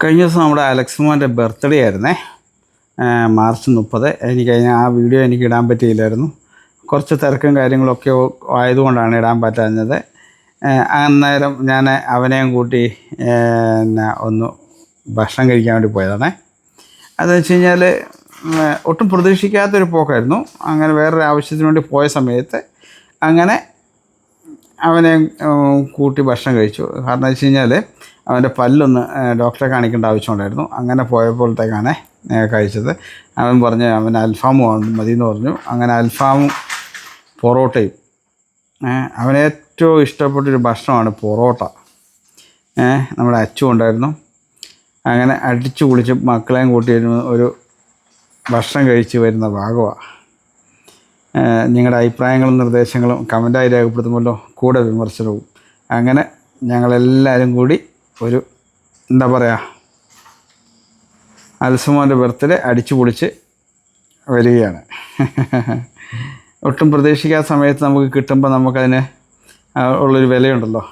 കഴിഞ്ഞ ദിവസം നമ്മുടെ അലക്സുമോൻ്റെ ബർത്ത്ഡേ ആയിരുന്നേ. മാർച്ച് 30. ആ വീഡിയോ എനിക്ക് ഇടാൻ പറ്റിയില്ലായിരുന്നു. കുറച്ച് തിരക്കും കാര്യങ്ങളൊക്കെ ആയതുകൊണ്ടാണ് ഇടാൻ പറ്റാഞ്ഞത്. അന്നേരം ഞാൻ അവനെയും കൂട്ടി ഒന്ന് ഭക്ഷണം കഴിക്കാൻ വേണ്ടി പോയതാണേ. അതെന്ന് വെച്ച് കഴിഞ്ഞാൽ ഒട്ടും പ്രതീക്ഷിക്കാത്തൊരു പോക്കായിരുന്നു. അങ്ങനെ വേറൊരു ആവശ്യത്തിന് വേണ്ടി പോയ സമയത്ത് അങ്ങനെ അവനെ കൂട്ടി ഭക്ഷണം കഴിച്ചു. കാരണം വെച്ച് കഴിഞ്ഞാൽ അവൻ്റെ പല്ലൊന്ന് ഡോക്ടറെ കാണിക്കേണ്ട ആവശ്യമുണ്ടായിരുന്നു. അങ്ങനെ പോയപ്പോഴത്തേക്കാണ് കഴിച്ചത്. അവൻ പറഞ്ഞ് അവൻ അൽഫാമും മതി എന്ന് പറഞ്ഞു. അങ്ങനെ അൽഫാമും പൊറോട്ടയും. അവനേറ്റവും ഇഷ്ടപ്പെട്ടൊരു ഭക്ഷണമാണ് പൊറോട്ട. നമ്മുടെ അച്ചു ഉണ്ടായിരുന്നു. അങ്ങനെ അടിച്ചു കുളിച്ച് മക്കളെയും കൂട്ടിയിരുന്നു ഒരു ഭക്ഷണം കഴിച്ച് വരുന്ന ഭാഗമാണ്. നിങ്ങളുടെ അഭിപ്രായങ്ങളും നിർദ്ദേശങ്ങളും കമൻറ്റായി രേഖപ്പെടുത്തുമല്ലോ, കൂടെ വിമർശനവും. അങ്ങനെ ഞങ്ങളെല്ലാവരും കൂടി ഒരു എന്താ പറയുക, അൽസുമോൻ്റെ ബർത്ത്ഡേ അടിച്ചു പൊളിച്ച് വരികയാണ്. ഒട്ടും പ്രതീക്ഷിക്കാത്ത സമയത്ത് നമുക്ക് കിട്ടുമ്പോൾ നമുക്കതിന് ഉള്ളൊരു വിലയുണ്ടല്ലോ.